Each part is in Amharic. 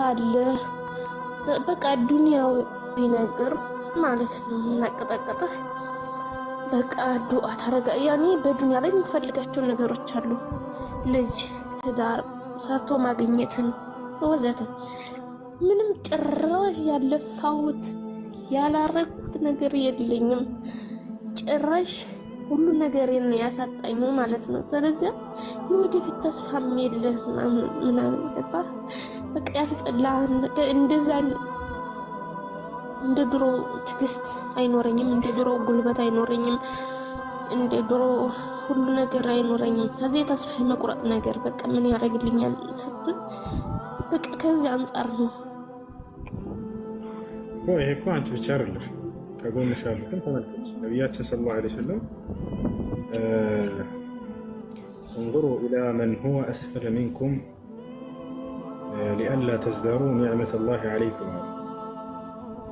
ትሰራለህ። በቃ ዱንያዊ ነገር ማለት ነው እናቀጣቀጥህ። በቃ ዱዓ ታረጋ። ያኔ በዱንያ ላይ የሚፈልጋቸው ነገሮች አሉ፣ ልጅ፣ ትዳር፣ ሰርቶ ማግኘትን ወዘተ። ምንም ጭራሽ ያለፋሁት ያላረኩት ነገር የለኝም። ጭራሽ ሁሉ ነገር ነው ያሳጣኝ ማለት ነው። ስለዚህ የወደፊት ተስፋም የለህ ምናምን ገባ። በቃ ያስጠላህ። እንደዛ እንደ ድሮ ትዕግስት አይኖረኝም፣ እንደ ድሮ ጉልበት አይኖረኝም፣ እንደ ድሮ ሁሉ ነገር አይኖረኝም። ከዚህ ተስፋ መቁረጥ ነገር በቃ ምን ያደርግልኛል ስትል በቃ ከዚህ አንጻር ነው። ይሄ እኮ አንቺ ብቻ አይደለሽ፣ ከጎንሽ ያሉትን ተመልከች። ነቢያችን ሰለላሁ ዐለይሂ ወሰለም እንظሩ ኢላ መን ሁወ አስፈለ ሚንኩም ሊአላ ተዝደሩ ኒዕመተላሂ ዐለይኩም።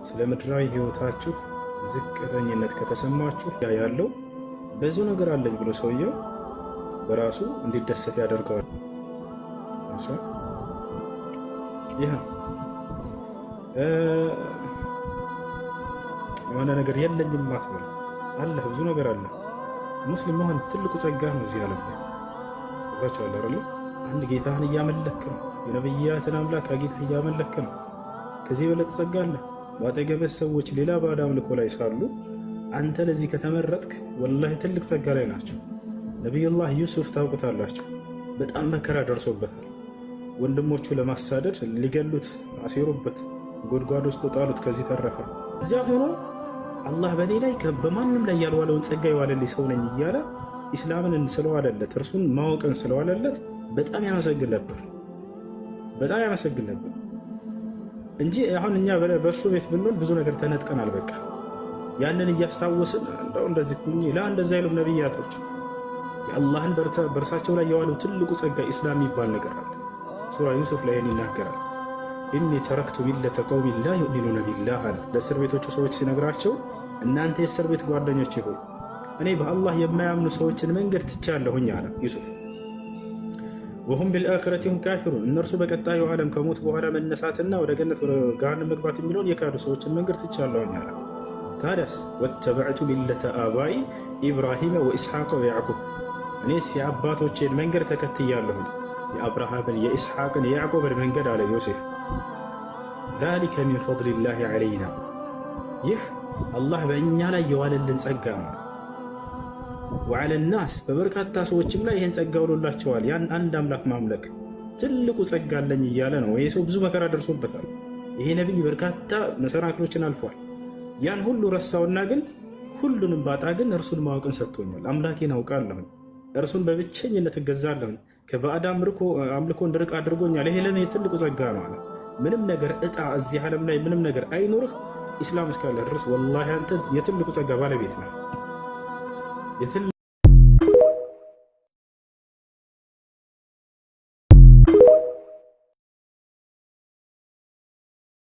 ስለ ምድራዊ ህይወታችሁ ዝቅተኝነት ከተሰማችሁ ያለው ብዙ ነገር አለኝ ብሎ ሰውየው በራሱ እንዲደሰት ያደርገዋል። ይህ የሆነ ነገር የለኝም አትበል። አለ ብዙ ነገር አለ። ሙስሊም መሆን ትልቁ ጸጋ ነው። እዚህ ዓለም ላይ ታቻለ አይደል? አንድ ጌታህን እያመለክ ነው። የነብያትን አምላክ ጌታ እያመለክ ነው። ከዚህ በለጠ ጸጋ አለ? ባጠገብህ ሰዎች ሌላ ባዕድ አምልኮ ላይ ሳሉ አንተ ለዚህ ከተመረጥክ ወላሂ ትልቅ ጸጋ ላይ ናቸው። ነቢዩላህ ዩሱፍ ታውቁታላችሁ። በጣም መከራ ደርሶበታል። ወንድሞቹ ለማሳደድ ሊገሉት አሲሩበት፣ ጎድጓድ ውስጥ ጣሉት። ከዚህ ተረፈ። እዚያ ሆኖ አላህ በእኔ ላይ በማንም ላይ ያልዋለውን ጸጋ የዋለልኝ ሰው ነኝ እያለ ኢስላምን ስለዋለለት እርሱን ማወቅን ስለዋለለት በጣም ያመሰግን ነበር። በጣም ያመሰግን ነበር እንጂ አሁን እኛ በእሱ ቤት ብንሆን ብዙ ነገር ተነጥቀናል። በቃ ያንን እያስታወስን እንደው እንደዚህ ኩኝ እንደዛ አይሉም ነቢያቶች። የአላህን በእርሳቸው ላይ የዋለው ትልቁ ጸጋ ኢስላም የሚባል ነገር አለ። ሱራ ዩሱፍ ላይ ይናገራል። ኢኒ ተረክቱ ሚለተ ቀውሚን ላ ዩእሚኑነ ቢላህ አለ። ለእስር ቤቶቹ ሰዎች ሲነግራቸው እናንተ የእስር ቤት ጓደኞች ሆይ እኔ በአላህ የማያምኑ ሰዎችን መንገድ ትቻለሁኝ አለ ዩሱፍ። ወሁም ቢልአኺረቲ ሁም ካፊሩን፣ እነርሱ በቀጣዩ ዓለም ከሞት በኋላ መነሳትና ወደ ገነት ወደ ገሃነም መግባት የሚለውን የካዱ ሰዎችን መንገድ ትቻለሁኝ አለ። ታዲያስ ወተበዕቱ ሚለተ አባኢ ኢብራሂመ ወኢስሐቀ ወያዕቁብ፣ እኔስ የአባቶቼን መንገድ ተከትያለሁኝ የአብርሃምን የኢስሐቅን የያዕቆብን መንገድ አለ ዮሴፍ። ዛሊከ ሚን ፈድሊላሂ ዐለይና፣ ይህ አላህ በእኛ ላይ የዋለልን ጸጋ ነው። ወዐለ ናስ፣ በበርካታ ሰዎችም ላይ ይህን ጸጋ ውሎላቸዋል። ያን አንድ አምላክ ማምለክ ትልቁ ጸጋ አለኝ እያለ ነው። ይህ ሰው ብዙ መከራ ደርሶበታል። ይሄ ነቢይ በርካታ መሰናክሎችን አልፏል። ያን ሁሉ ረሳውና ግን ሁሉንም ባጣ ግን እርሱን ማወቅን ሰጥቶኛል። አምላኬን አውቃለሁኝ፣ እርሱን በብቸኝነት እገዛለሁኝ፣ ከባዕድ አምልኮ እንድርቅ አድርጎኛል። ይሄ ለእኔ ትልቁ ጸጋ ነው አለ። ምንም ነገር እጣ እዚህ ዓለም ላይ ምንም ነገር አይኖርህ፣ ኢስላም እስካለ ድረስ ወላሂ አንተ የትልቁ ጸጋ ባለቤት ነው።